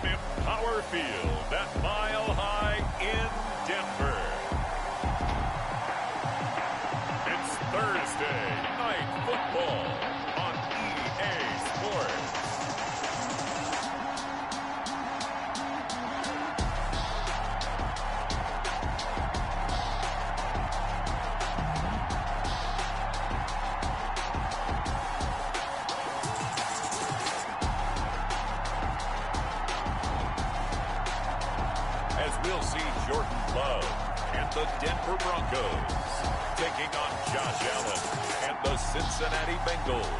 Empower Field at Mile High in Denver. It's Thursday Night Football on EA Sports. We'll see Jordan Love and the Denver Broncos taking on Josh Allen and the Cincinnati Bengals.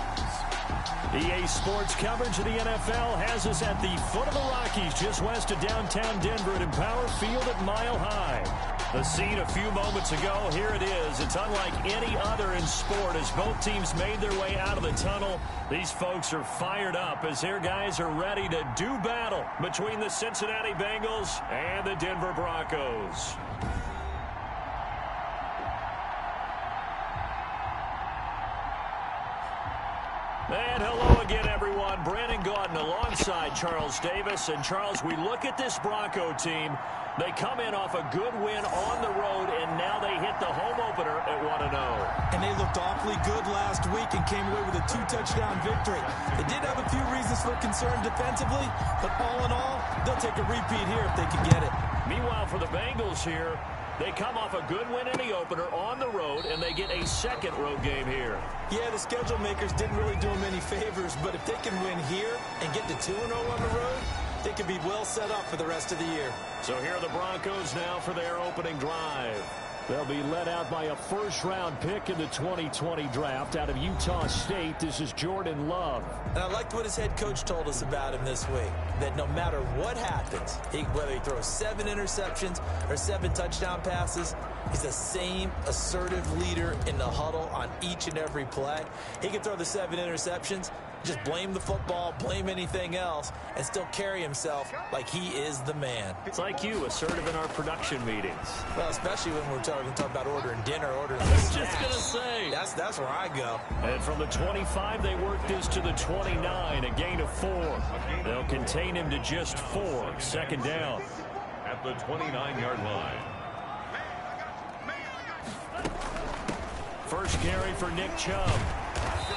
EA Sports coverage of the NFL has us at the foot of the Rockies, just west of downtown Denver at Empower Field at Mile High. The scene a few moments ago, here it is. It's unlike any other in sport as both teams made their way out of the tunnel. These folks are fired up as their guys are ready to do battle between the Cincinnati Bengals and the Denver Broncos. And hello again, everyone. Brandon Gaudin alongside Charles Davis. And, Charles, we look at this Bronco team. They come in off a good win on the road, and now they hit the home opener at 1-0. And they looked awfully good last week and came away with a 2-touchdown victory. They did have a few reasons for concern defensively, but all in all, they'll take a repeat here if they can get it. Meanwhile, for the Bengals here, they come off a good win in the opener on the road, and they get a second road game here. Yeah, the schedule makers didn't really do them any favors, but if they can win here and get to 2-0 on the road, they could be well set up for the rest of the year. So here are the Broncos now for their opening drive. They'll be led out by a first-round pick in the 2020 draft out of Utah State. This is Jordan Love. And I liked what his head coach told us about him this week, that no matter what happens, whether he throws 7 interceptions or 7 touchdown passes, he's the same assertive leader in the huddle on each and every play. He can throw the 7 interceptions, just blame the football, blame anything else, and still carry himself like he is the man. It's like you, assertive in our production meetings. Well, especially when we're talking about ordering dinner, ordering I was just going to say. That's where I go. And from the 25, they work this to the 29, a gain of 4. They'll contain him to just 4. Second down. At the 29-yard line. First carry for Nick Chubb.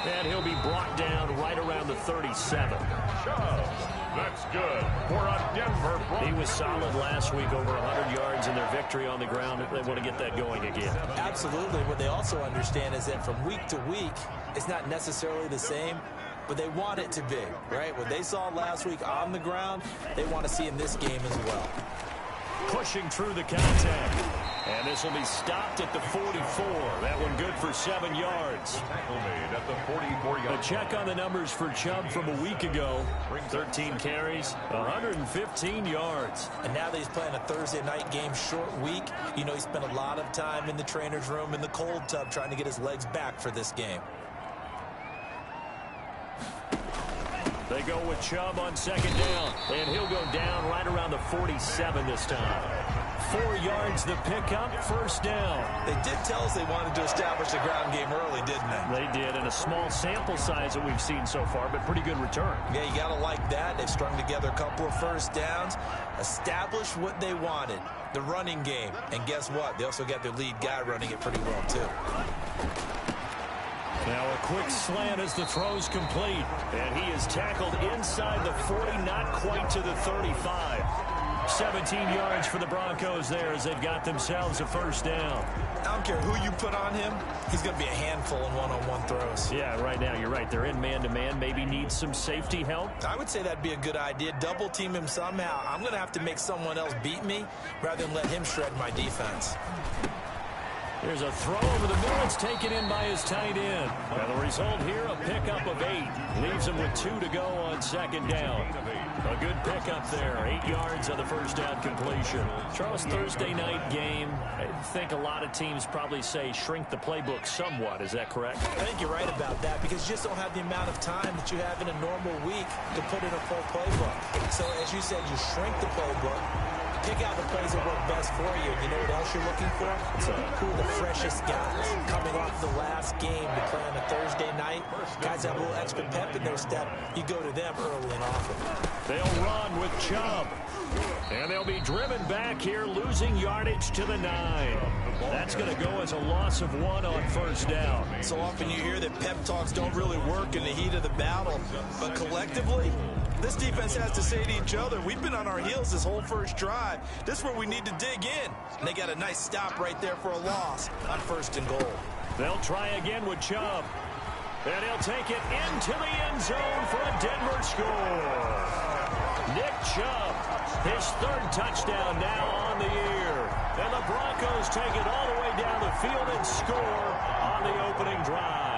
And he'll be brought down right around the 37. Chubb, that's good for a Denver Broncos. He was solid last week, over 100 yards in their victory on the ground. They want to get that going again. Absolutely. What they also understand is that from week to week, it's not necessarily the same, but they want it to be, right? What they saw last week on the ground, they want to see in this game as well. Pushing through the contact. And this will be stopped at the 44. That one good for 7 yards. Tackle made at the 44-yard. A check on the numbers for Chubb from a week ago. 13 carries, 115 yards. And now that he's playing a Thursday night game, short week, you know he spent a lot of time in the trainer's room in the cold tub trying to get his legs back for this game. They go with Chubb on second down. And he'll go down right around the 47 this time. 4 yards the pickup, first down. They did tell us they wanted to establish the ground game early, didn't they? They did, and a small sample size that we've seen so far, but pretty good return. Yeah, you got to like that. They've strung together a couple of first downs, established what they wanted, the running game. And guess what? They also got their lead guy running it pretty well, too. Now a quick slant as the throw's complete. And he is tackled inside the 40, not quite to the 35. 17 yards for the Broncos there as they've got themselves a first down. I don't care who you put on him. He's going to be a handful in one-on-one throws. Yeah, right now you're right. They're in man-to-man. Maybe need some safety help. I would say that'd be a good idea. Double team him somehow. I'm going to have to make someone else beat me rather than let him shred my defense. There's a throw over the middle. It's taken in by his tight end. Now the result here, a pickup of 8. Leaves him with 2 to go on second down. A good pickup there. 8 yards on the first down completion. Charles, Thursday night game. I think a lot of teams probably say shrink the playbook somewhat. Is that correct? I think you're right about that because you just don't have the amount of time that you have in a normal week to put in a full playbook. So as you said, you shrink the playbook, Pick out the plays that work best for you. You know what else you're looking for? So who are the freshest guys coming off the last game to play on a Thursday night? Guys have a little extra pep in their step. You go to them early and often. They'll run with Chubb. And they'll be driven back here, losing yardage to the 9. That's going to go as a loss of 1 on first down. So often you hear that pep talks don't really work in the heat of the battle. But collectively, this defense has to say to each other, we've been on our heels this whole first drive. This is where we need to dig in. And they got a nice stop right there for a loss on 1st and goal. They'll try again with Chubb. And he'll take it into the end zone for a Denver score. Nick Chubb, his 3rd touchdown now on the year. And the Broncos take it all the way down the field and score on the opening drive.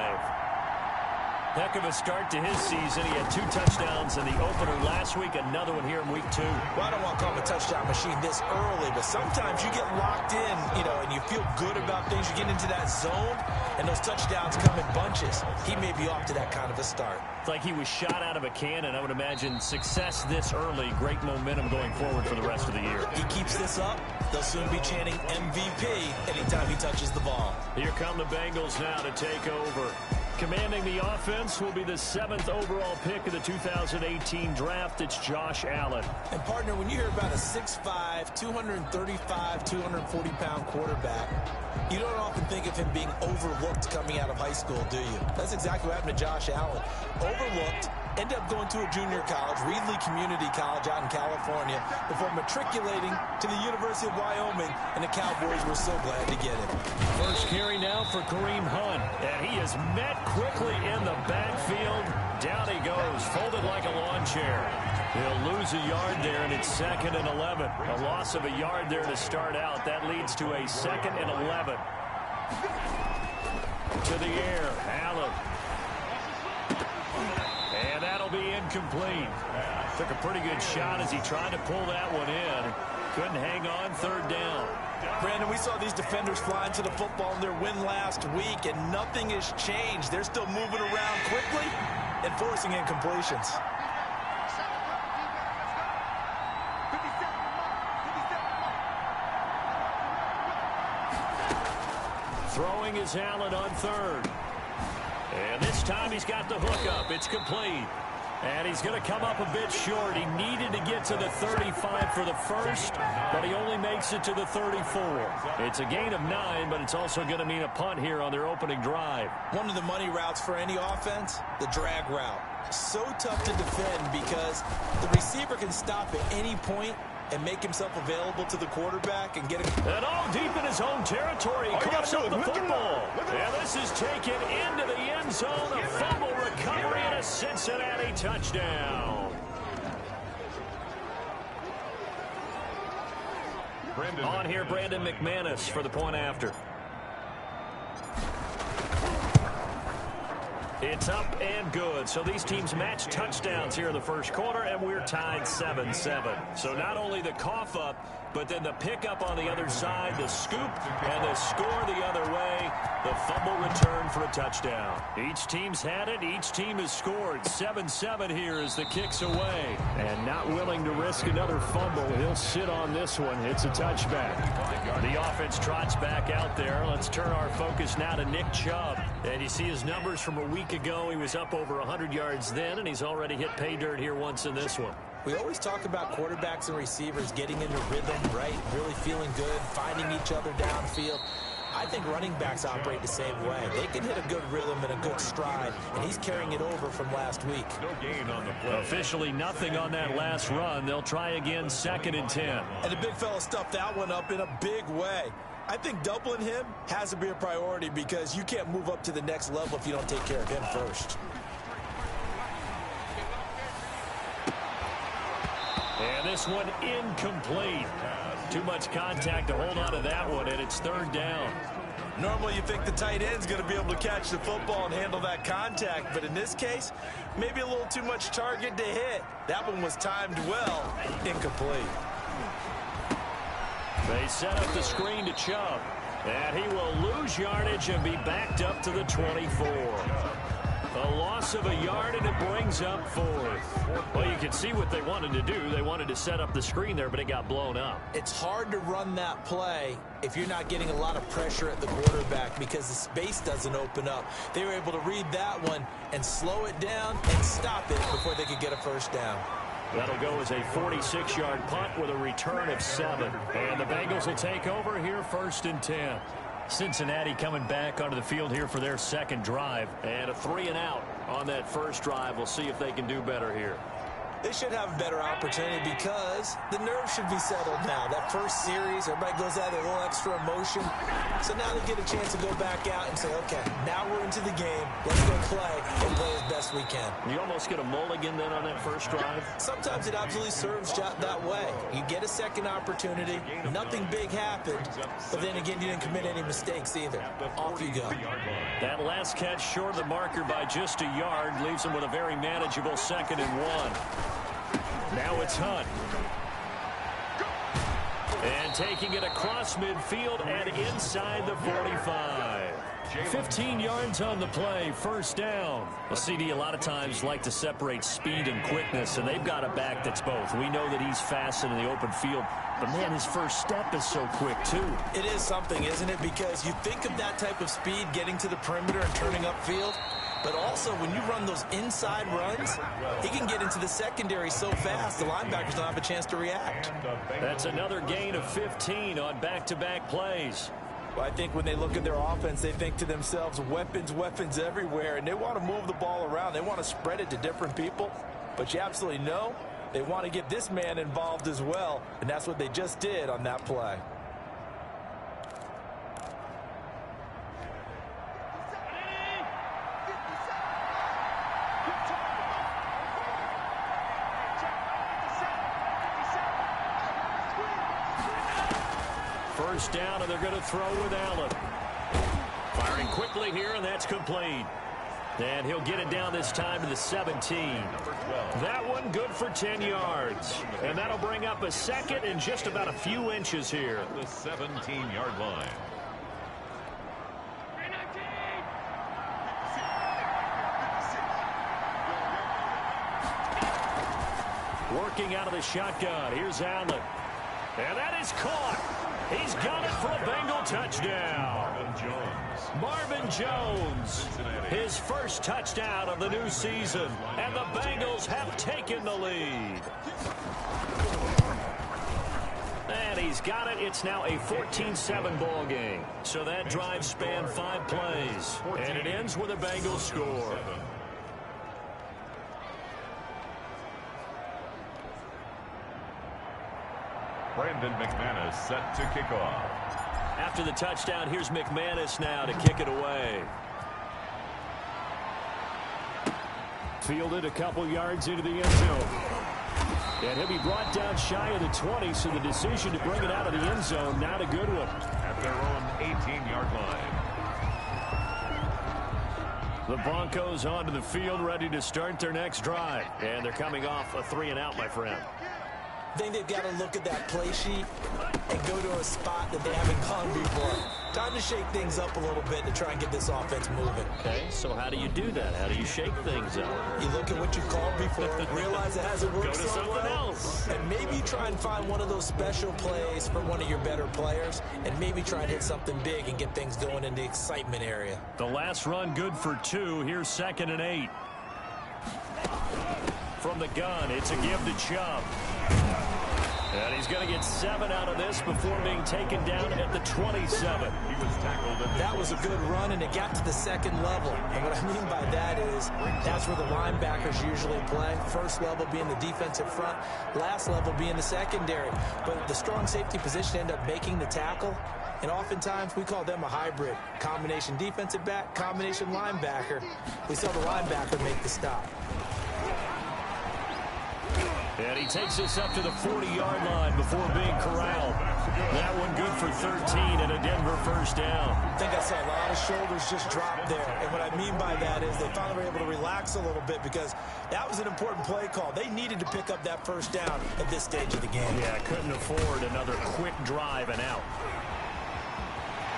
Heck of a start to his season. He had 2 touchdowns in the opener last week, another one here in week 2. Well, I don't want to call him a touchdown machine this early, but sometimes you get locked in, and you feel good about things. You get into that zone, and those touchdowns come in bunches. He may be off to that kind of a start. It's like he was shot out of a cannon. I would imagine success this early, great momentum going forward for the rest of the year. He keeps this up, they'll soon be chanting MVP anytime he touches the ball. Here come the Bengals now to take over. Commanding the offense will be the 7th overall pick of the 2018 draft. It's Josh Allen. And, partner, when you hear about a 6'5", 235, 240-pound quarterback, you don't often think of him being overlooked coming out of high school, do you? That's exactly what happened to Josh Allen. Overlooked, ended up going to a junior college, Reedley Community College out in California, before matriculating to the University of Wyoming, and the Cowboys were so glad to get him. First carry now for Kareem Hunt, and he is met quickly in the backfield. Down he goes, folded like a lawn chair. He'll lose a yard there, and it's 2nd and 11. A loss of a yard there to start out. That leads to a 2nd and 11. To the air, Allen. And that'll be incomplete. Took a pretty good shot as he tried to pull that one in. Couldn't hang on, 3rd down. Brandon, we saw these defenders flying to the football in their win last week, and nothing has changed. They're still moving around quickly and forcing incompletions. Throwing is Allen on 3rd. And this time he's got the hook up. It's complete. And he's going to come up a bit short. He needed to get to the 35 for the first, but he only makes it to the 34. It's a gain of 9, but it's also going to mean a punt here on their opening drive. One of the money routes for any offense, the drag route. So tough to defend because the receiver can stop at any point and make himself available to the quarterback and get him. And all deep in his own territory. He coughs up the football. And this is taken into the end zone. A fumble recovery and a Cincinnati touchdown. On here, Brandon McManus for the point after. It's up and good. So these teams match touchdowns here in the first quarter, and we're tied 7-7. So not only the cough up, but then the pickup on the other side, the scoop, and the score the other way. The fumble return for a touchdown. Each team's had it. Each team has scored. 7-7 here as the kick's away. And not willing to risk another fumble. He'll sit on this one. It's a touchback. The offense trots back out there. Let's turn our focus now to Nick Chubb. And you see his numbers from a week ago. He was up over 100 yards then, and he's already hit pay dirt here once in this one. We always talk about quarterbacks and receivers getting into rhythm, right? Really feeling good, finding each other downfield. I think running backs operate the same way. They can hit a good rhythm and a good stride, and he's carrying it over from last week. No gain on the play. Officially nothing on that last run. They'll try again, 2nd and 10. And the big fella stuffed that one up in a big way. I think doubling him has to be a priority because you can't move up to the next level if you don't take care of him first. And this one incomplete. Too much contact to hold on to that one, and it's 3rd down. Normally you think the tight end's going to be able to catch the football and handle that contact, but in this case, maybe a little too much target to hit. That one was timed well. Incomplete. They set up the screen to Chubb, and he will lose yardage and be backed up to the 24. A loss of a yard, and it brings up 4th. Well, you can see what they wanted to do. They wanted to set up the screen there, but it got blown up. It's hard to run that play if you're not getting a lot of pressure at the quarterback because the space doesn't open up. They were able to read that one and slow it down and stop it before they could get a first down. That'll go as a 46-yard punt with a return of 7. And the Bengals will take over here 1st and 10. Cincinnati coming back onto the field here for their second drive. And a 3-and-out on that first drive. We'll see if they can do better here. They should have a better opportunity because the nerves should be settled now. That first series, everybody goes out with a little extra emotion. So now they get a chance to go back out and say, okay, now we're into the game. Let's go play and play as best we can. You almost get a mulligan then on that first drive? Sometimes it absolutely serves that way. You get a second opportunity. Nothing big happened. But then again, you didn't commit any mistakes either. Off you go. That last catch short of the marker by just a yard leaves them with a very manageable 2nd and 1. Now it's Hunt. And taking it across midfield and inside the 45. 15 yards on the play, first down. Well, CD a lot of times like to separate speed and quickness, and they've got a back that's both. We know that he's fast in the open field, but man, his first step is so quick too. It is something, isn't it? Because you think of that type of speed getting to the perimeter and turning upfield, but also when you run those inside runs, he can get into the secondary so fast the linebackers don't have a chance to react. That's another gain of 15 on back-to-back plays. Well, I think when they look at their offense, they think to themselves, weapons, weapons everywhere, and they want to move the ball around. They want to spread it to different people, but you absolutely know they want to get this man involved as well, and that's what they just did on that play. First down, and they're going to throw with Allen. Firing quickly here, and that's complete. And he'll get it down this time to the 17. That one good for 10 yards. And that'll bring up a 2nd and just about a few inches here. The 17-yard line. Working out of the shotgun. Here's Allen. And that is caught. He's got it for a Bengal touchdown. Marvin Jones, his first touchdown of the new season. And the Bengals have taken the lead. And he's got it. It's now a 14-7 ball game. So that drive spanned 5 plays. And it ends with a Bengals score. Brandon McManus set to kick off. After the touchdown, here's McManus now to kick it away. Fielded a couple yards into the end zone. And he'll be brought down shy of the 20, so the decision to bring it out of the end zone, not a good one. At their own 18-yard line. The Broncos onto the field, ready to start their next drive. And they're coming off a 3-and-out, my friend. I think they've got to look at that play sheet and go to a spot that they haven't gone before. Time to shake things up a little bit to try and get this offense moving. Okay, so how do you do that? How do you shake things up? You look at what you've called before, realize it hasn't worked Go to so something well, else. and maybe try and find one of those special plays for one of your better players, and maybe try and hit something big and get things going in the excitement area. The last run good for 2. Here's 2nd and 8. From the gun, it's a give to Chubb. And he's going to get 7 out of this before being taken down at the 27. He was tackled. That was a good run, and it got to the 2nd level. And what I mean by that is that's where the linebackers usually play. First level being the defensive front, last level being the secondary. But the strong safety position ended up making the tackle. And oftentimes we call them a hybrid. Combination defensive back, combination linebacker. We saw the linebacker make the stop. And he takes us up to the 40-yard line before being corralled. That one good for 13 and a Denver first down. I think I saw a lot of shoulders just drop there. And what I mean by that is they finally were able to relax a little bit because that was an important play call. They needed to pick up that first down at this stage of the game. Yeah, couldn't afford another quick drive and out.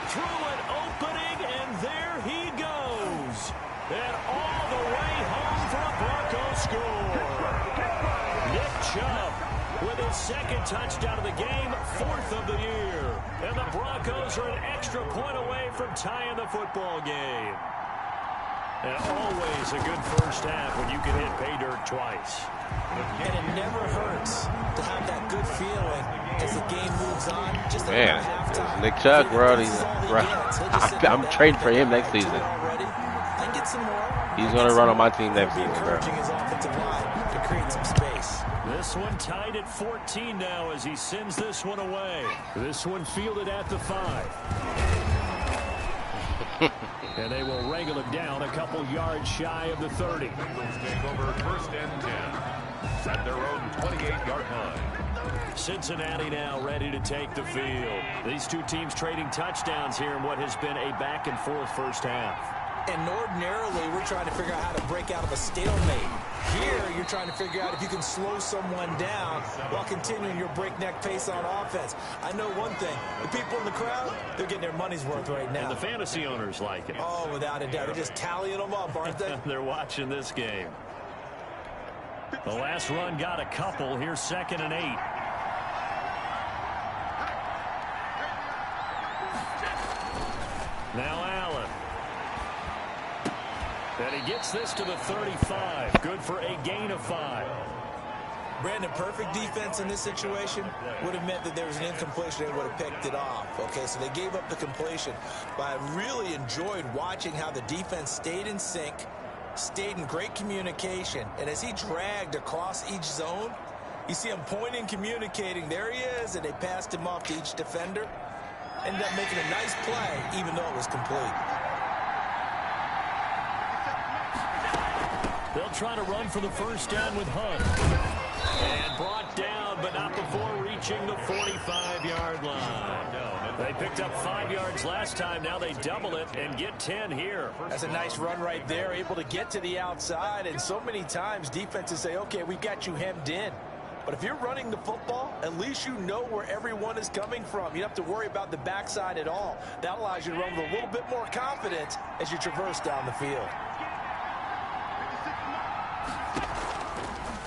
Through an opening, and there he goes. And all the score. Nick Chubb with his second touchdown of the game, 4th of the year. And the Broncos are an extra point away from tying the football game. And always a good first half when you can hit pay dirt twice. And it never hurts to have that good feeling as the game moves on. Just man, Nick Chubb, bro. I'm trading for him next season. He's going to run on my team next season, bro. This one tied at 14 now as he sends this one away. This one fielded at the 5. And they will wrangle it down a couple yards shy of the 30. Bengals take over 1st and 10 at their own 28-yard line. Cincinnati now ready to take the field. These two teams trading touchdowns here in what has been a back-and-forth first half. And ordinarily, we're trying to figure out how to break out of a stalemate. Here, you're trying to figure out if you can slow someone down while continuing your breakneck pace on offense. I know one thing. The people in the crowd, they're getting their money's worth right now. And the fantasy owners like it. Oh, without a doubt. They're just tallying them up, aren't they? They're watching this game. The last run got a couple. Here's 2nd and 8. Now Allen. And he gets this to the 35. Good for a gain of 5. Brandon, perfect defense in this situation would have meant that there was an incompletion. They would have picked it off. Okay, so they gave up the completion. But I really enjoyed watching how the defense stayed in sync, stayed in great communication. And as he dragged across each zone, you see him pointing, communicating. There he is, and they passed him off to each defender. Ended up making a nice play, even though it was complete. They'll try to run for the first down with Hunt. And brought down, but not before reaching the 45-yard line. They picked up 5 yards last time. Now they double it and get 10 here. That's a nice run right there, able to get to the outside. And so many times defenses say, okay, we've got you hemmed in. But if you're running the football, at least you know where everyone is coming from. You don't have to worry about the backside at all. That allows you to run with a little bit more confidence as you traverse down the field.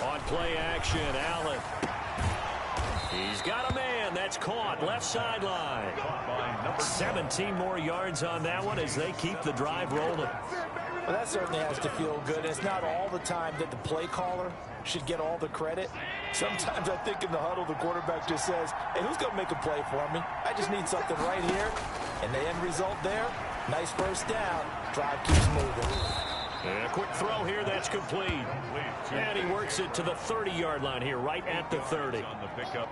On play action, Allen. He's got a man. That's caught. Left sideline. 17 more yards on that one as they keep the drive rolling. Well, that certainly has to feel good. It's not all the time that the play caller should get all the credit. Sometimes I think in the huddle, the quarterback just says, hey, who's going to make a play for me? I just need something right here. And the end result there, nice first down. Drive keeps moving. And a quick throw here, that's complete. And he works it to the 30-yard line here, right at the 30.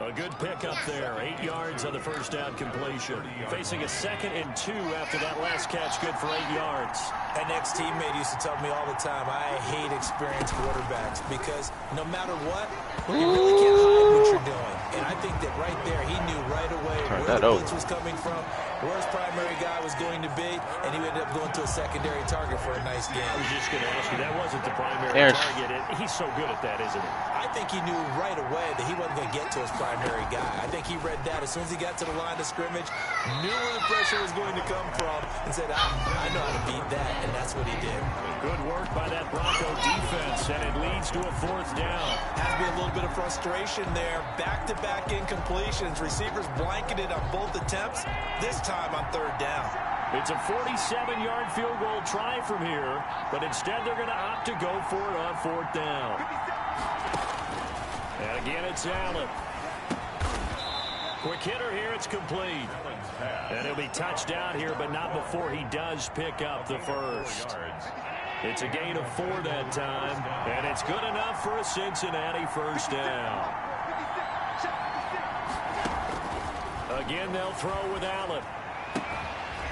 A good pickup there, 8 yards on the first down completion. Facing a 2nd and 2 after that last catch, good for 8 yards. An ex-teammate used to tell me all the time, I hate experienced quarterbacks because no matter what, you really can't hide what you're doing. And I think that right there, he knew right away where the blitz was coming from, where his primary guy was going to be, and he ended up going to a secondary target for a nice game. I was just going to ask you, that wasn't the primary target. He's so good at that, isn't he? I think he knew right away that he wasn't going to get to his primary guy. I think he read that as soon as he got to the line of scrimmage, knew where the pressure was going to come from, and said, I know how to beat that, and that's what he did. Good work by that Bronco defense, and it leads to a 4th down. Has to be a little bit of frustration there. Back-to-back incompletions. Receivers blanketed on both attempts, this time on 3rd down. It's a 47-yard field goal try from here, but instead they're going to opt to go for it on 4th down. And again, it's Allen. Quick hitter here, it's complete. And he'll be touched down here, but not before he does pick up the first. It's a gain of 4 that time, and it's good enough for a Cincinnati first down. Again, they'll throw with Allen.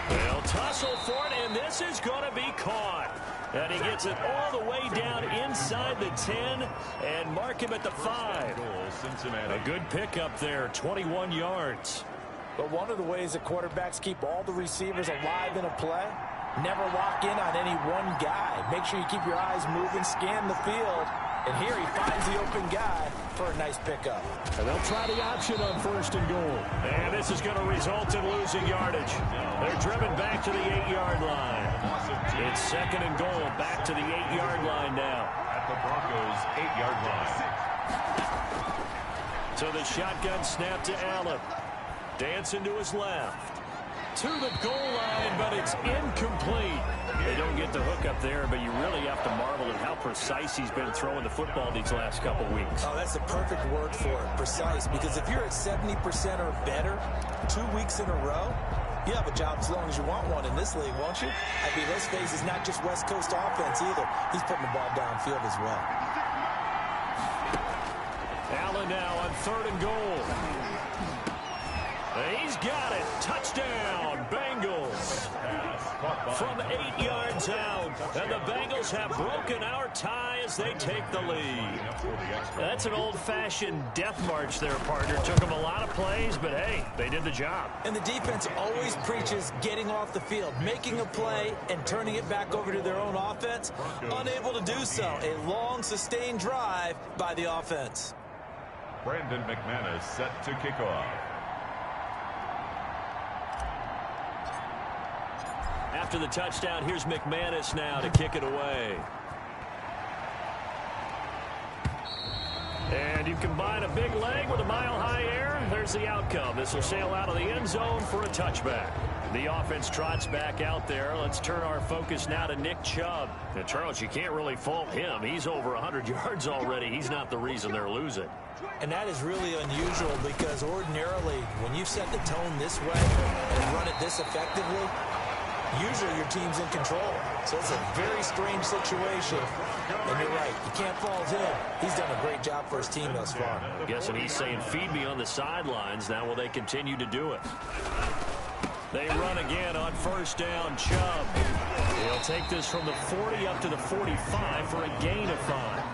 They'll tussle for it, and this is going to be caught. And he gets it all the way down inside the 10 and mark him at the 5. A good pickup there, 21 yards. But one of the ways that quarterbacks keep all the receivers alive in a play, never lock in on any one guy. Make sure you keep your eyes moving, scan the field. And here he finds the open guy for a nice pickup. And they'll try the option on 1st and goal. And this is going to result in losing yardage. They're driven back to the 8-yard line. It's 2nd and goal, back to the 8-yard line now. the Broncos' 8-yard line. So the shotgun snap to Allen. Dancing to his left. To the goal line, but it's incomplete. They don't get the hook up there, but you really have to marvel at how precise he's been throwing the football these last couple weeks. Oh, that's the perfect word for it, precise. Because if you're at 70% or better 2 weeks in a row, you have a job as long as you want one in this league, won't you? I mean, let's face it, it's not just West Coast offense either. He's putting the ball downfield as well. Allen now on 3rd and goal. He's got it. Touchdown, Bengals. From 8 yards out. And the Bengals have broken our tie as they take the lead. That's an old-fashioned death march there, partner. Took them a lot of plays, but hey, they did the job. And the defense always preaches getting off the field, making a play, and turning it back over to their own offense. Unable to do so. A long, sustained drive by the offense. Brandon McManus set to kick off. After the touchdown, here's McManus now to kick it away. And you combine a big leg with a mile-high air, there's the outcome. This will sail out of the end zone for a touchback. The offense trots back out there. Let's turn our focus now to Nick Chubb. Now, Charles, you can't really fault him. He's over 100 yards already. He's not the reason they're losing. And that is really unusual because ordinarily, when you set the tone this way and run it this effectively, usually your team's in control. So it's a very strange situation. And you're right, you can't fault him. He's done a great job for his team thus far. Guessing he's saying, feed me on the sidelines. Now will they continue to do it? They run again on 1st down. Chubb. He'll take this from the 40 up to the 45 for a gain of 5.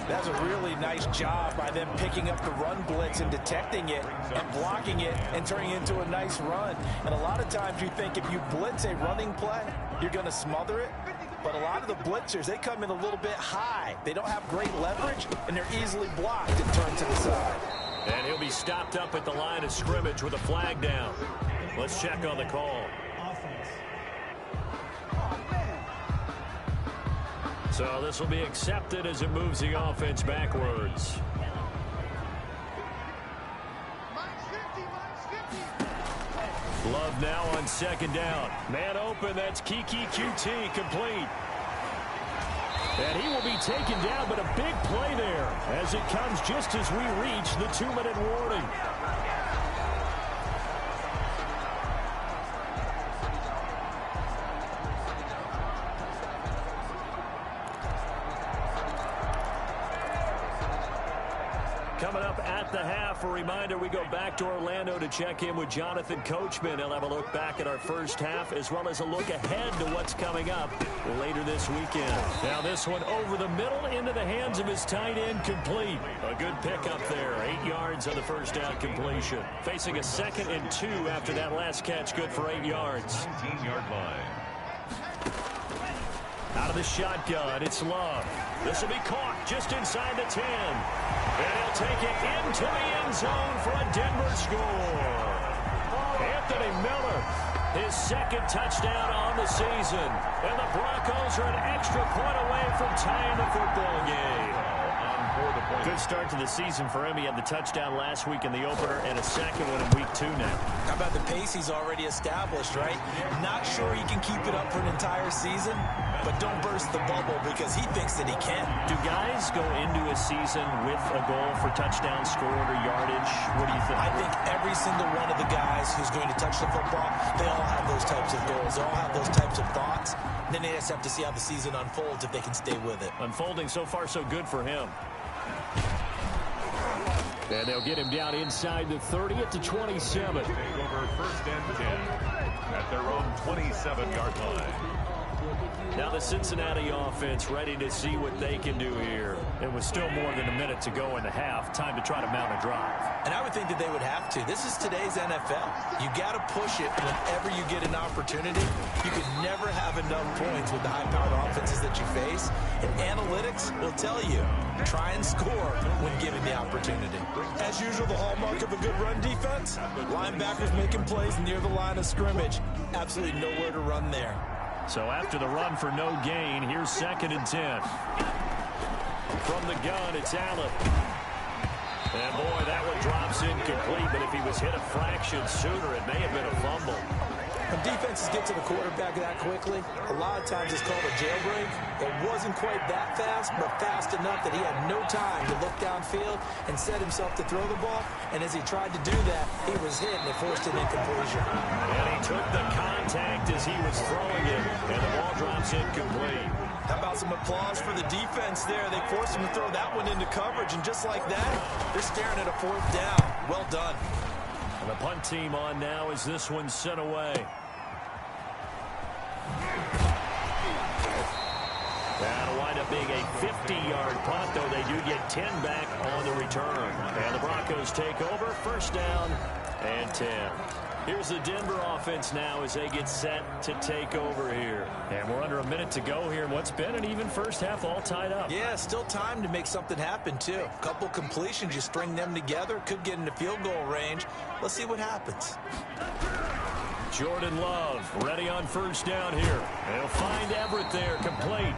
That's a really nice job by them picking up the run blitz and detecting it and blocking it and turning it into a nice run. And a lot of times you think if you blitz a running play, you're going to smother it. But a lot of the blitzers, they come in a little bit high. They don't have great leverage, and they're easily blocked and turned to the side. And he'll be stopped up at the line of scrimmage with a flag down. Let's check on the call. So this will be accepted as it moves the offense backwards. Love now on 2nd down. Man open, that's Kiki QT, complete. And he will be taken down, but a big play there as it comes just as we reach the 2-minute warning. Coming up at the half, a reminder, we go back to Orlando to check in with Jonathan Coachman. He'll have a look back at our first half as well as a look ahead to what's coming up later this weekend. Now this one over the middle into the hands of his tight end, complete. A good pickup there, 8 yards on the 1st down completion. Facing a 2nd and 2 after that last catch, good for 8 yards. 19-yard line. Out of the shotgun, it's Love. This will be caught just inside the 10. And he'll take it into the end zone for a Denver score. Anthony Miller, his 2nd touchdown on the season. And the Broncos are an extra point away from tying the football game. Good start to the season for him. He had the touchdown last week in the opener and a 2nd one in week 2 now. How about the pace he's already established, right? Not sure he can keep it up for an entire season, but don't burst the bubble because he thinks that he can. Do guys go into a season with a goal for touchdown scored or yardage? What do you think? I think every single one of the guys who's going to touch the football, they all have those types of goals. They all have those types of thoughts. Then they just have to see how the season unfolds if they can stay with it. Unfolding so far so good for him. And they'll get him down inside the 30 at the 27. Take over 1st and 10 at their own 27-yard line. Now the Cincinnati offense ready to see what they can do here. And with still more than a minute to go in the half, time to try to mount a drive. And I would think that they would have to. This is today's NFL. You got to push it whenever you get an opportunity. You could never have enough points with the high-powered offenses that you face. And analytics will tell you, try and score when given the opportunity. As usual, the hallmark of a good run defense, linebackers making plays near the line of scrimmage. Absolutely nowhere to run there. So after the run for no gain, here's 2nd and 10. From the gun, it's Allen. And boy, that one drops incomplete, but if he was hit a fraction sooner, it may have been a fumble. When defenses get to the quarterback that quickly, a lot of times it's called a jailbreak. It wasn't quite that fast, but fast enough that he had no time to look downfield and set himself to throw the ball. And as he tried to do that, he was hit, and it forced an incompletion. And he took the contact as he was throwing it, and the ball drops incomplete. How about some applause for the defense there? They forced him to throw that one into coverage, and just like that, they're staring at a 4th down. Well done. And the punt team on now as this one's sent away. That'll wind up being a 50-yard punt, though they do get 10 back on the return. And the Broncos take over, 1st down and 10. Here's the Denver offense now as they get set to take over here. And we're under a minute to go here in what's been an even first half, all tied up. Yeah, still time to make something happen, too. A couple completions, you string them together, could get into field goal range. Let's see what happens. Jordan Love ready on 1st down here. And he'll find Everett there, complete.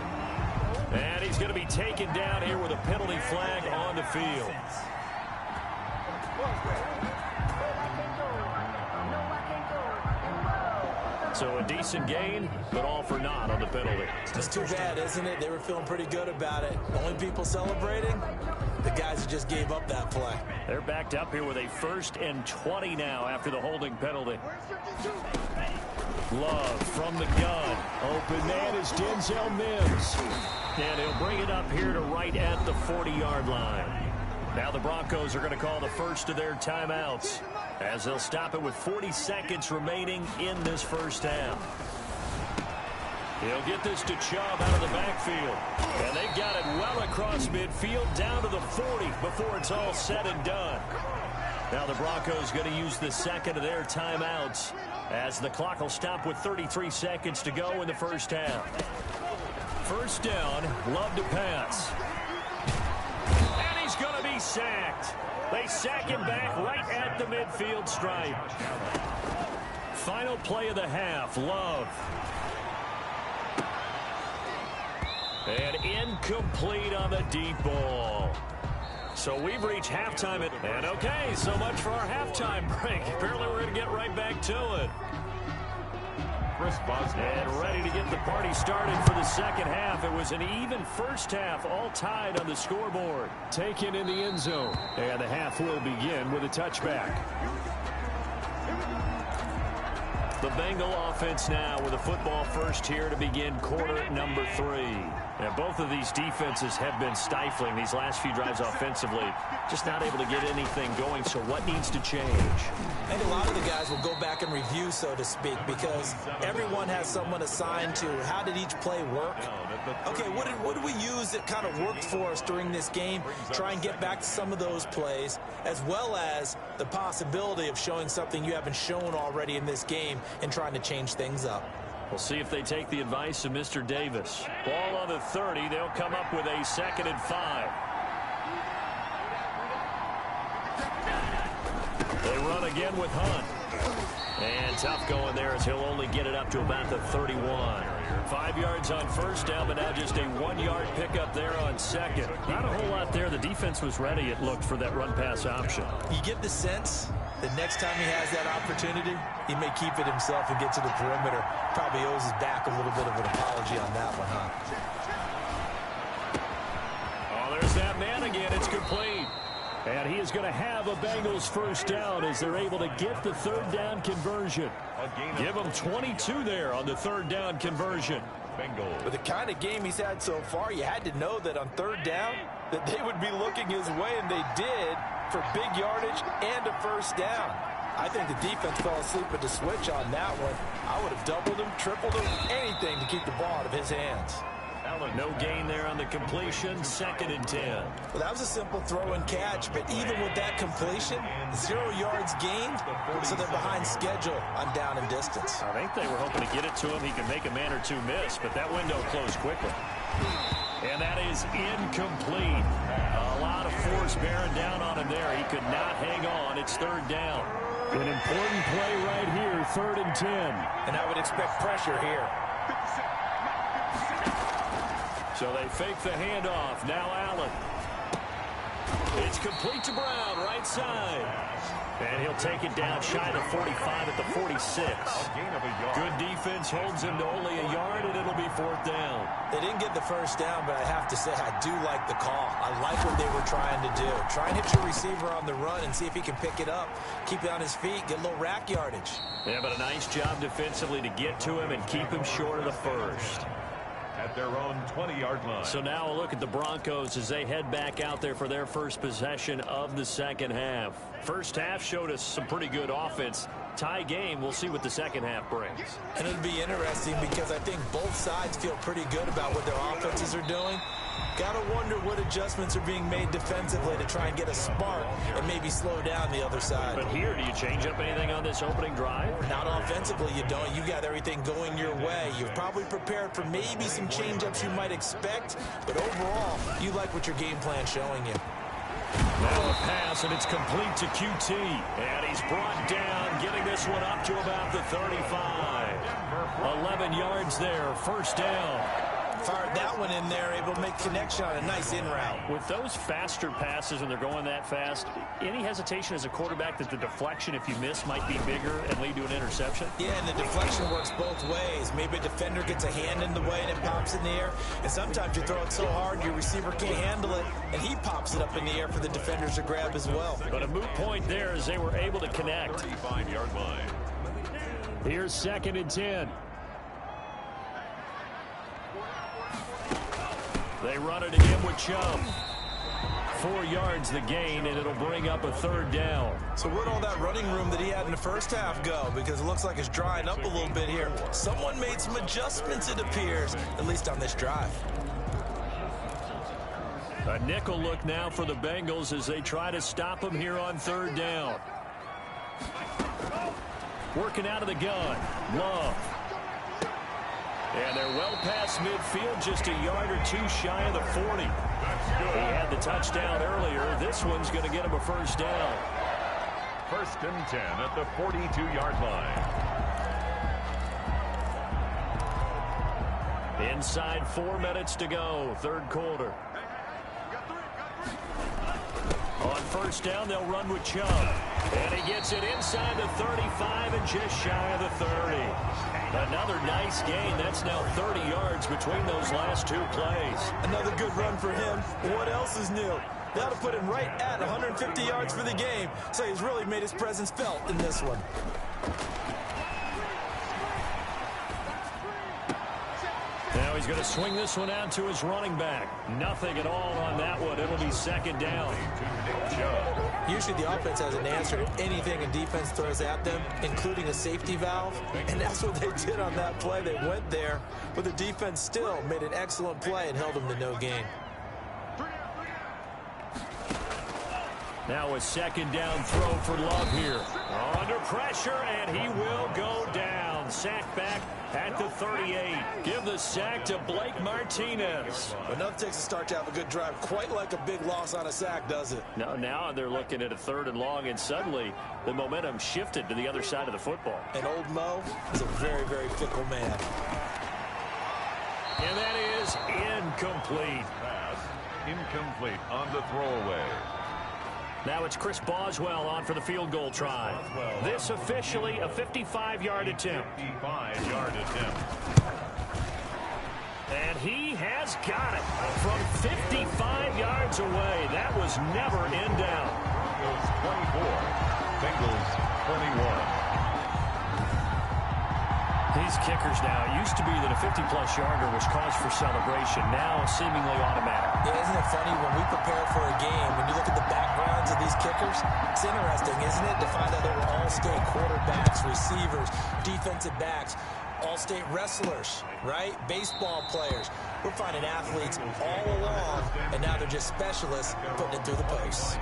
And he's going to be taken down here with a penalty flag on the field. So a decent gain, but all for naught on the penalty. It's too bad, isn't it? They were feeling pretty good about it. Only people celebrating, the guys who just gave up that play. They're backed up here with a 1st and 20 now after the holding penalty. Love from the gun. Open man is Denzel Mims. And he'll bring it up here to right at the 40-yard line. Now the Broncos are going to call the first of their timeouts as they'll stop it with 40 seconds remaining in this first half. He'll get this to Chubb out of the backfield. And they've got it well across midfield down to the 40 before it's all said and done. Now the Broncos going to use the second of their timeouts as the clock will stop with 33 seconds to go in the first half. 1st down, Love to pass. And he's going to be sacked. They sack him back right at the midfield stripe. Final play of the half, Love. And incomplete on the deep ball. So we've reached halftime. And okay, so much for our halftime break. Apparently we're going to get right back to it. And ready to get the party started for the second half. It was an even first half, all tied on the scoreboard. Taken in the end zone. And the half will begin with a touchback. The Bengal offense now with a football first here to begin quarter number 3. And both of these defenses have been stifling these last few drives offensively. Just not able to get anything going, so what needs to change? I think a lot of the guys will go back and review, so to speak, because everyone has someone assigned to how did each play work. Okay, what did we use that kind of worked for us during this game? Try and get back to some of those plays, as well as the possibility of showing something you haven't shown already in this game and trying to change things up. We'll see if they take the advice of Mr. Davis. Ball on the 30. They'll come up with a 2nd and 5. They run again with Hunt. And tough going there as he'll only get it up to about the 31. 5 yards on 1st down, but now just a 1-yard pickup there on 2nd. Not a whole lot there. The defense was ready, it looked, for that run-pass option. You get the sense that next time he has that opportunity, he may keep it himself and get to the perimeter. Probably owes his back a little bit of an apology on that one, huh? Oh, there's that man again. It's complete. And he is going to have a Bengals 1st down as they're able to get the 3rd down conversion. Give him 22 there on the 3rd down conversion. With the kind of game he's had so far, you had to know that on 3rd down that they would be looking his way, and they did, for big yardage and a 1st down. I think the defense fell asleep at the switch on that one. I would have doubled him, tripled him, anything to keep the ball out of his hands. No gain there on the completion. 2nd and 10. Well, that was a simple throw and catch, but even with that completion, 0 yards gained, so they're behind schedule on down and distance. I think they were hoping to get it to him. He could make a man or two miss, but that window closed quickly. And that is incomplete. A lot of force bearing down on him there. He could not hang on. It's 3rd down. An important play right here, 3rd and 10. And I would expect pressure here. So they fake the handoff. Now Allen. It's complete to Brown, right side. And he'll take it down shy of 45 at the 46. Good defense holds him to only a yard, and it'll be 4th down. They didn't get the first down, but I have to say I do like the call. I like what they were trying to do. Try and hit your receiver on the run and see if he can pick it up. Keep it on his feet, get a little rack yardage. Yeah, but a nice job defensively to get to him and keep him short of the first. At their own 20-yard line. So now a look at the Broncos as they head back out there for their first possession of the second half. First half showed us some pretty good offense. Tie game, we'll see what the second half brings. And it'll be interesting because I think both sides feel pretty good about what their offenses are doing. Gotta wonder what adjustments are being made defensively to try and get a spark and maybe slow down the other side. But here, do you change up anything on this opening drive? Not offensively, you don't. You got everything going your way. You've probably prepared for maybe some change-ups you might expect, but overall, you like what your game plan's showing you. Now a pass, and it's complete to QT. And he's brought down, getting this one up to about the 35. 11 yards there, first down. Fired that one in there, able to make connection on a nice in route. With those faster passes when they're going that fast, any hesitation as a quarterback that the deflection, if you miss, might be bigger and lead to an interception? Yeah, and the deflection works both ways. Maybe a defender gets a hand in the way and it pops in the air. And sometimes you throw it so hard your receiver can't handle it, and he pops it up in the air for the defenders to grab as well. But a moot point there as they were able to connect. 35-yard line. Here's 2nd and 10. They run it again with Chubb. 4 yards the gain, and it'll bring up a 3rd down. So where'd all that running room that he had in the first half go? Because it looks like it's drying up a little bit here. Someone made some adjustments, it appears, at least on this drive. A nickel look now for the Bengals as they try to stop him here on 3rd down. Working out of the gun. Love. And they're well past midfield, just a yard or two shy of the 40. He had the touchdown earlier. This one's going to get him a 1st down. 1st and 10 at the 42-yard line. Inside 4 minutes to go, 3rd quarter. On 1st down, they'll run with Chubb. And he gets it inside the 35 and just shy of the 30. Another nice gain. That's now 30 yards between those last 2 plays. Another good run for him. What else is new? That'll put him right at 150 yards for the game. So he's really made his presence felt in this one. Now he's going to swing this one out to his running back. Nothing at all on that one. It'll be 2nd down. Usually the offense has an answer to anything a defense throws at them, including a safety valve. And that's what they did on that play. They went there, but the defense still made an excellent play and held them to no gain. Now a 2nd down throw for Love here. Under pressure, and he will go down. Sacked back at the 38. Give the sack to Blake Martinez. Enough takes a start to have a good drive. Quite like a big loss on a sack, does it? No, now they're looking at a 3rd and long, and suddenly the momentum shifted to the other side of the football. And old Mo is a very, very fickle man. And that is incomplete. Pass incomplete on the throwaway. Now it's Chris Boswell on for the field goal try. This officially a 55-yard attempt. 55-yard attempt. And he has got it from 55 yards away. That was never in doubt. Bengals 24, Bengals 21. These kickers now, it used to be that a 50-plus yarder was cause for celebration. Now seemingly automatic. Yeah, isn't it funny when we prepare for a game, when you look at the backgrounds of these kickers, it's interesting, isn't it, to find out they were all-state quarterbacks, receivers, defensive backs, all-state wrestlers, right? Baseball players. We're finding athletes all along, and now they're just specialists putting it through the posts.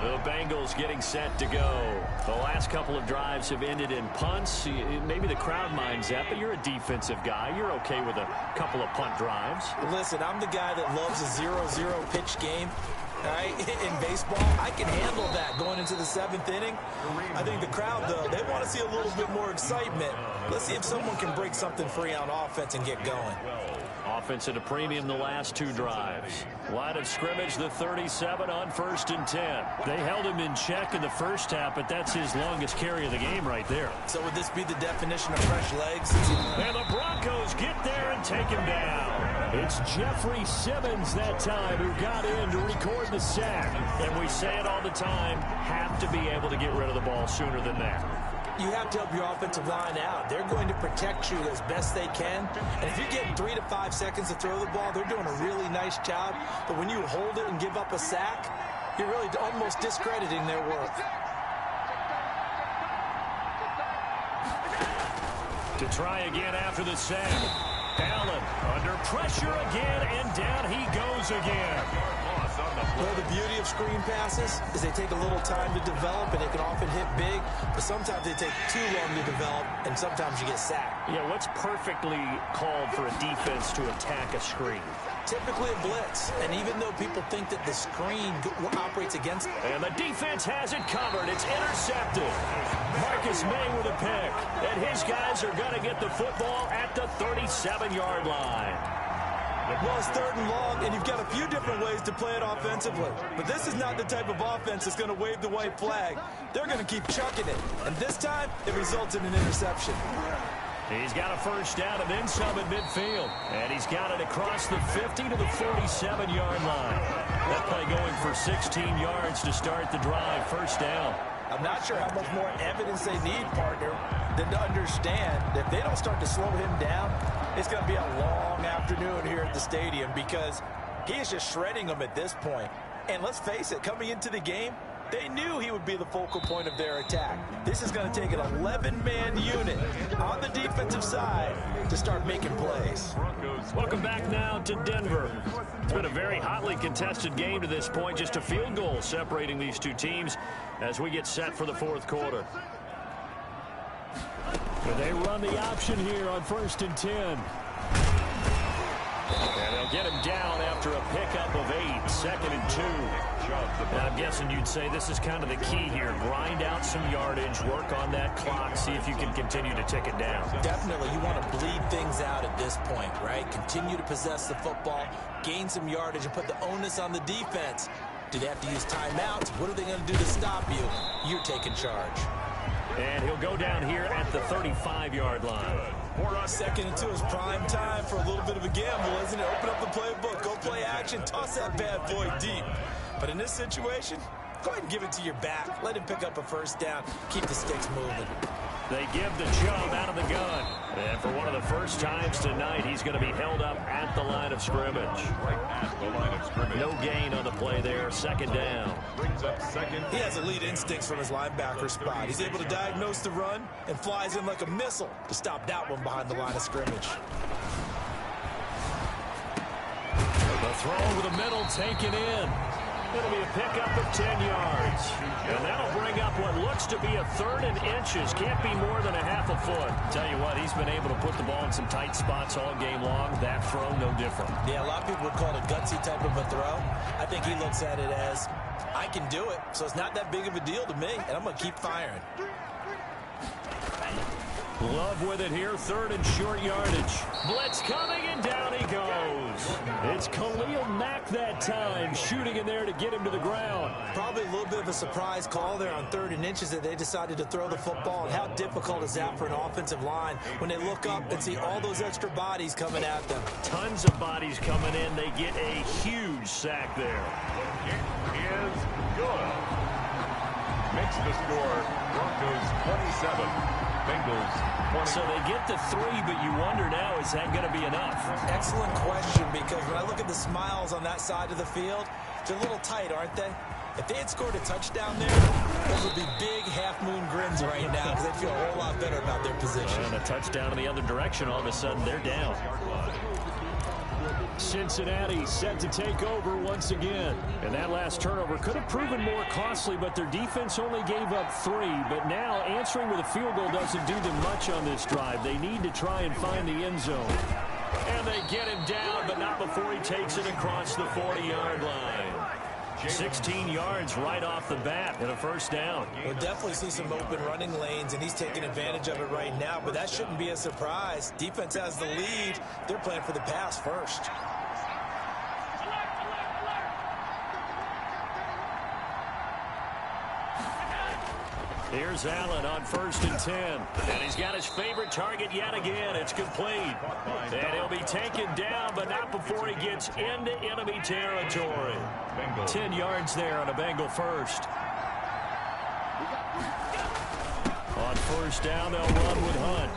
The Bengals getting set to go. The last couple of drives have ended in punts. Maybe the crowd minds that, but you're a defensive guy. You're okay with a couple of punt drives. Listen, I'm the guy that loves a 0-0 pitch game. All right, in baseball, I can handle that going into the 7th inning. I think the crowd, though, they want to see a little bit more excitement. Let's see if someone can break something free on offense and get going. offense at a premium the last 2 drives. Line of scrimmage, the 37 on 1st and 10. They held him in check in the first half, but that's his longest carry of the game right there. So would this be the definition of fresh legs? And the Broncos get there and take him down. It's Jeffrey Simmons that time who got in to record the sack. And we say it all the time, have to be able to get rid of the ball sooner than that. You have to help your offensive line out. They're going to protect you as best they can. And if you're getting 3 to 5 seconds to throw the ball, they're doing a really nice job. But when you hold it and give up a sack, you're really almost discrediting their work. To try again after the sack. Allen under pressure again, and down he goes again. Well, the beauty of screen passes is they take a little time to develop, and they can often hit big, but sometimes they take too long to develop, and sometimes you get sacked. Yeah, what's perfectly called for a defense to attack a screen? Typically a blitz, and even though people think that the screen operates against them. And the defense has it covered. It's intercepted. Marcus May with a pick, and his guys are going to get the football at the 37-yard line. Well, it's 3rd and long, and you've got a few different ways to play it offensively. But this is not the type of offense that's going to wave the white flag. They're going to keep chucking it. And this time, it results in an interception. He's got a first down and then some at midfield. And he's got it across the 50 to the 47-yard line. That play going for 16 yards to start the drive. First down. I'm not sure how much more evidence they need, partner, than to understand that if they don't start to slow him down, it's going to be a long afternoon here at the stadium because he is just shredding them at this point. And let's face it, coming into the game, they knew he would be the focal point of their attack. This is going to take an 11-man unit on the defensive side to start making plays. Welcome back now to Denver. It's been a very hotly contested game to this point. Just a field goal separating these two teams as we get set for the 4th quarter. But they run the option here on 1st and 10. And they'll get him down after a pickup of 8, 2nd and 2. And I'm guessing you'd say this is kind of the key here. Grind out some yardage, work on that clock, see if you can continue to tick it down. Definitely. You want to bleed things out at this point, right? Continue to possess the football, gain some yardage, and put the onus on the defense. Do they have to use timeouts? What are they going to do to stop you? You're taking charge. And he'll go down here at the 35-yard line. 2nd and 2 is prime time for a little bit of a gamble, isn't it? Open up the playbook, go play action, toss that bad boy deep. But in this situation, go ahead and give it to your back. Let him pick up a first down. Keep the sticks moving. They give the Chubb out of the gun. And for one of the first times tonight, he's going to be held up at the line of scrimmage. No gain on the play there. 2nd down. He has elite instincts from his linebacker spot. He's able to diagnose the run and flies in like a missile to stop that one behind the line of scrimmage. The throw over the middle taken in. It'll be a pickup of 10 yards. And that'll bring up what looks to be a 3rd and inches. Can't be more than a half a foot. Tell you what, he's been able to put the ball in some tight spots all game long. That throw, no different. Yeah, a lot of people would call it a gutsy type of a throw. I think he looks at it as, I can do it, so it's not that big of a deal to me, and I'm going to keep firing. Love with it here, 3rd and short yardage. Blitz coming, and down he goes. It's Khalil Mack that time, shooting in there to get him to the ground. Probably a little bit of a surprise call there on 3rd and inches that they decided to throw the football. And how difficult is that for an offensive line when they look up and see all those extra bodies coming at them? Tons of bodies coming in. They get a huge sack there. It is good. Makes the score Broncos 27. Bengals 20. So they get the 3, but you wonder now, is that going to be enough? Excellent question, because when I look at the smiles on that side of the field, they're a little tight, aren't they? If they had scored a touchdown there, those would be big half-moon grins right now because they feel a whole lot better about their position. And a touchdown in the other direction, all of a sudden they're down. Cincinnati set to take over once again. And that last turnover could have proven more costly, but their defense only gave up 3. But now answering with a field goal doesn't do them much on this drive. They need to try and find the end zone. And they get him down, but not before he takes it across the 40-yard line. 16 yards right off the bat and a first down. We'll definitely see some open running lanes, and he's taking advantage of it right now, but that shouldn't be a surprise. Defense has the lead. They're playing for the pass first. Here's Allen on 1st and 10. And he's got his favorite target yet again. It's complete. And he'll be taken down, but not before he gets into enemy territory. 10 yards there on a Bengal first. On 1st down, they'll run with Hunt.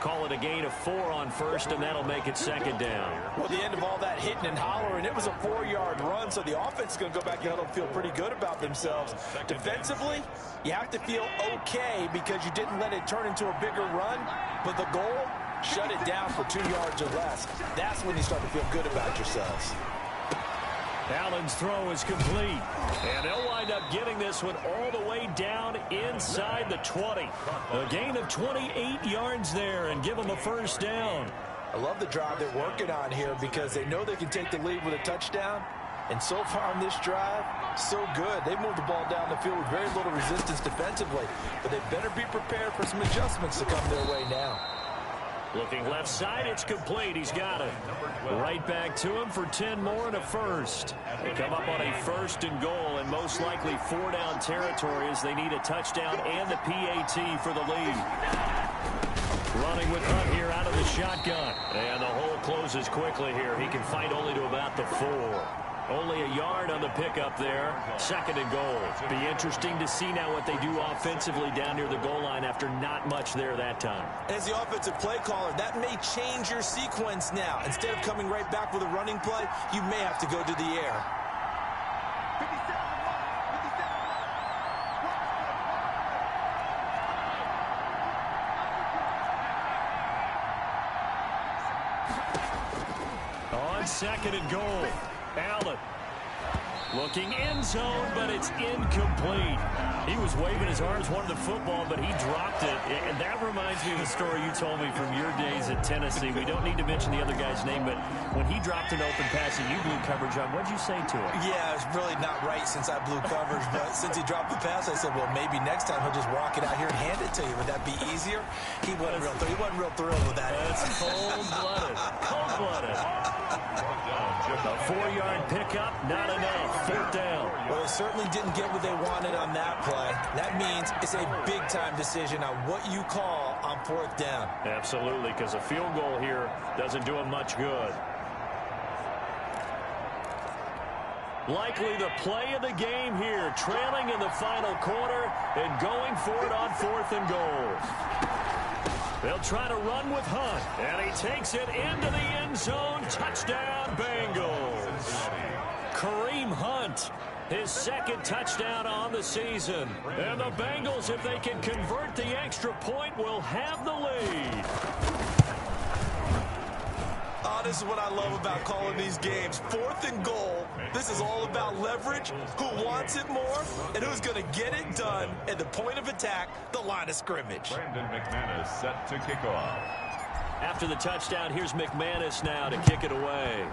Call it a gain of 4 on 1st, and that'll make it 2nd down. Well, the end of all that hitting and hollering, it was a 4-yard run, so the offense is going to go back and they'll feel pretty good about themselves. Defensively, you have to feel okay because you didn't let it turn into a bigger run, but the goal, shut it down for 2 yards or less. That's when you start to feel good about yourselves. Allen's throw is complete. And they'll wind up getting this one all the way down inside the 20. A gain of 28 yards there and give them a first down. I love the drive they're working on here because they know they can take the lead with a touchdown. And so far on this drive, so good. They moved the ball down the field with very little resistance defensively. But they better be prepared for some adjustments to come their way now. Looking left side, it's complete. He's got it. Right back to him for 10 more and a first. They come up on a 1st and goal and most likely 4-down territory as they need a touchdown and the PAT for the lead. Running with Hunt here out of the shotgun. And the hole closes quickly here. He can fight only to about the 4. Only a yard on the pickup there. 2nd and goal. Be interesting to see now what they do offensively down near the goal line after not much there that time. As the offensive play caller, that may change your sequence now. Instead of coming right back with a running play, you may have to go to the air. On 2nd and goal. Allen looking end zone, but it's incomplete. He was waving his arms, wanted the football, but he dropped it. And that reminds me of the story you told me from your days at Tennessee. We don't need to mention the other guy's name, but when he dropped an open pass and you blew coverage on, what'd you say to him? Yeah, it's really not right since I blew coverage, but since he dropped the pass, I said, well, maybe next time he'll just walk it out here and hand it to you. Would that be easier? He wasn't real thrilled with that. That's cold-blooded. Cold-blooded. A 4-yard pickup, not enough. 4th down. Well, they certainly didn't get what they wanted on that play. That means it's a big-time decision on what you call on 4th down. Absolutely, because a field goal here doesn't do them much good. Likely the play of the game here, trailing in the final quarter and going for it on 4th and goal. They'll try to run with Hunt, and he takes it into the end zone. Touchdown, Bengals. Kareem Hunt, his 2nd touchdown on the season. And the Bengals, if they can convert the extra point, will have the lead. Oh, this is what I love about calling these games. 4th and goal. This is all about leverage, who wants it more, and who's going to get it done at the point of attack, the line of scrimmage. Brandon McManus set to kick off. After the touchdown, here's McManus now to kick it away.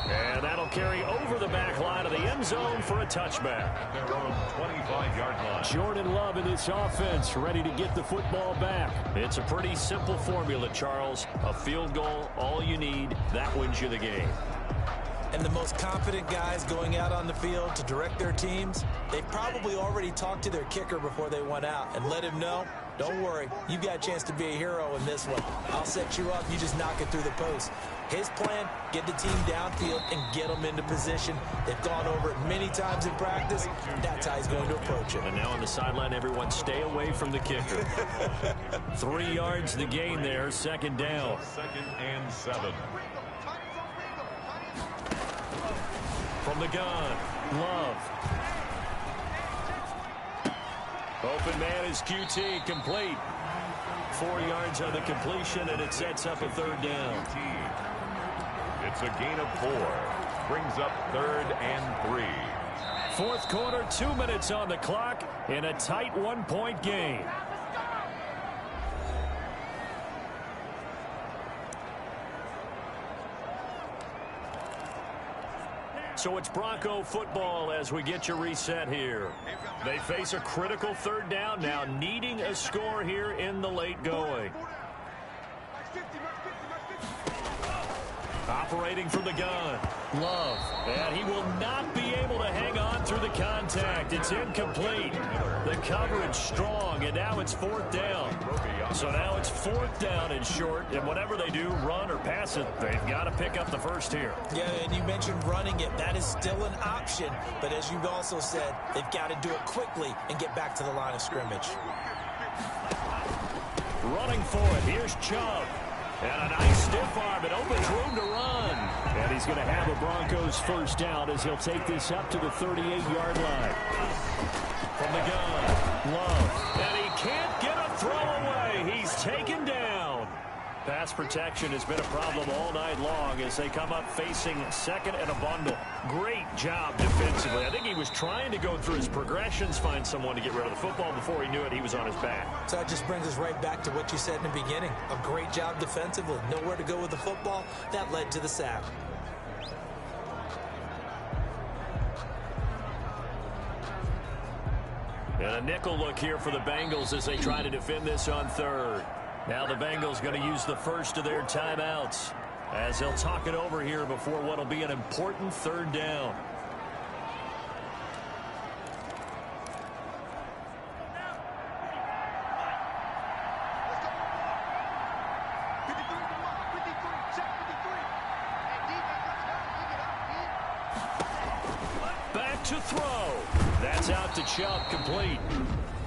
And that'll carry over the back line of the end zone for a touchback. Their own 25-yard line. Jordan Love in this offense, ready to get the football back. It's a pretty simple formula, Charles. A field goal, all you need, that wins you the game. And the most confident guys going out on the field to direct their teams, they probably already talked to their kicker before they went out and let him know, don't worry, you got a chance to be a hero in this one. I'll set you up, you just knock it through the post. His plan, get the team downfield and get them into position. They've gone over it many times in practice. That's how he's going to approach it. And now on the sideline, everyone stay away from the kicker. 3 yards the gain there, 2nd down. 2nd and 7. From the gun, Love. Open man is QT, complete. 4 yards on the completion, and it sets up a 3rd down. It's a gain of 4. Brings up 3rd and 3. 4th quarter, 2 minutes on the clock in a tight 1-point game. So it's Bronco football as we get you reset here. They face a critical third down now, needing a score here in the late going. Operating from the gun, Love, and he will not be able to hang on through the contact. It's incomplete. The coverage strong, and now it's fourth down. So now it's fourth down and short, and whatever they do, run or pass it, they've got to pick up the first here. Yeah, and you mentioned running it. That is still an option, but as you've also said, they've got to do it quickly and get back to the line of scrimmage. Running for it, here's Chubb. And a nice stiff arm. It opens room to run. And he's going to have a Broncos first down as he'll take this up to the 38-yard line. From the gun, Love. And he can't get a throw away. He's taken down. Pass protection has been a problem all night long as they come up facing second and a bundle. Great job defensively. I think he was trying to go through his progressions, find someone to get rid of the football. Before he knew it, he was on his back. So that just brings us right back to what you said in the beginning. A great job defensively. Nowhere to go with the football. That led to the sack. And a nickel look here for the Bengals as they try to defend this on third. Now the Bengals going to use the first of their timeouts as they'll talk it over here before what will be an important third down. Back to throw. That's out to Chubb, complete.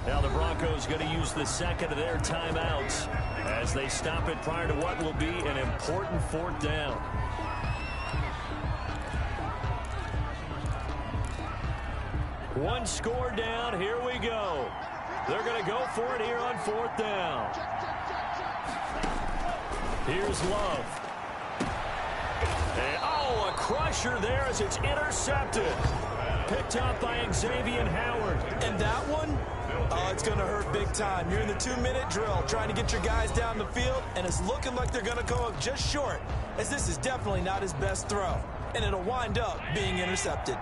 Now the Broncos going to use the second of their timeouts as they stop it prior to what will be an important fourth down. One score down. Here we go. They're going to go for it here on fourth down. Here's Love. And, oh, a crusher there as it's intercepted. Picked up by Xavier Howard. And that one? Oh, it's going to hurt big time. You're in the 2-minute drill trying to get your guys down the field, and it's looking like they're going to go up just short, as this is definitely not his best throw, and it'll wind up being intercepted.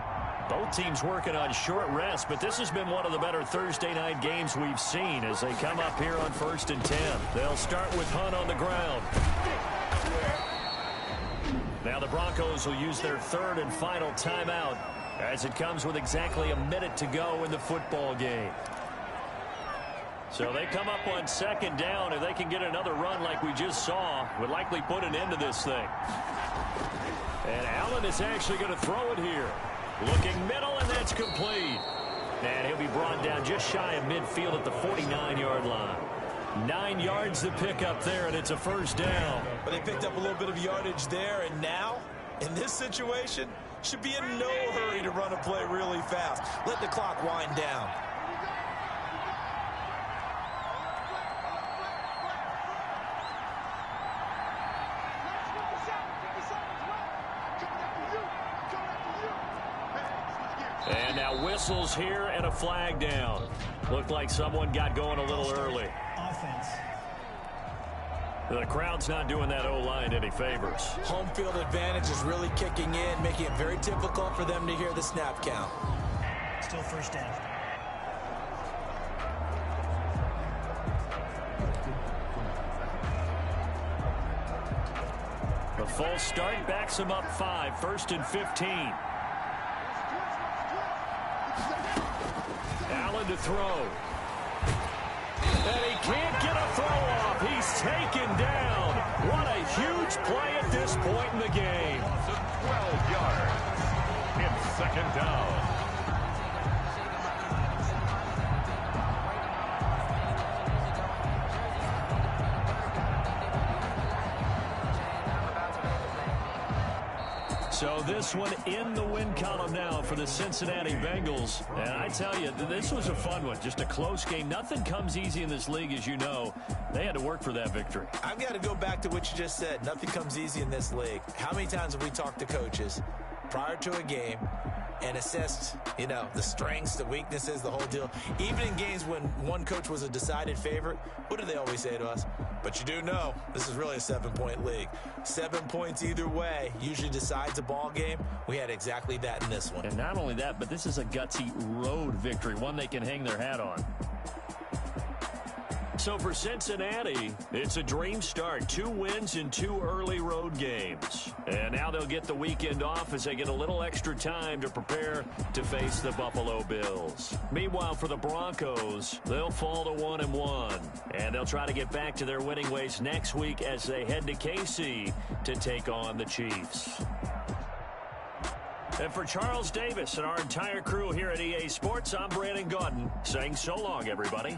Both teams working on short rest, but this has been one of the better Thursday night games we've seen as they come up here on 1st and 10. They'll start with Hunt on the ground. Now the Broncos will use their third and final timeout as it comes with exactly a minute to go in the football game. So they come up on second down. If they can get another run like we just saw, would likely put an end to this thing. And Allen is actually going to throw it here. Looking middle, and that's complete. And he'll be brought down just shy of midfield at the 49-yard line. 9 yards to pick up there, and it's a first down. But they picked up a little bit of yardage there, and now, in this situation, should be in no hurry to run a play really fast. Let the clock wind down. And now whistles here and a flag down. Looked like someone got going a little early. Offense. The crowd's not doing that O-line any favors. Home field advantage is really kicking in, making it very difficult for them to hear the snap count. Still first down. The false start backs him up 5, 1st and 15. Allen to throw. And he can't get a throw off. He's taken down. What a huge play at this point in the game. 12 yards in second down. So this one in the win column now for the Cincinnati Bengals. And I tell you, this was a fun one. Just a close game. Nothing comes easy in this league, as you know. They had to work for that victory. I've got to go back to what you just said. Nothing comes easy in this league. How many times have we talked to coaches prior to a game and assessed, the strengths, the weaknesses, the whole deal. Even in games when one coach was a decided favorite, what do they always say to us? But you do know this is really a 7-point league. 7 points either way usually decides a ball game. We had exactly that in this one. And not only that, but this is a gutsy road victory, one they can hang their hat on. So for Cincinnati, it's a dream start. 2 wins in 2 early road games. And now they'll get the weekend off as they get a little extra time to prepare to face the Buffalo Bills. Meanwhile, for the Broncos, they'll fall to 1-1. And they'll try to get back to their winning ways next week as they head to KC to take on the Chiefs. And for Charles Davis and our entire crew here at EA Sports, I'm Brandon Gaudin saying so long, everybody.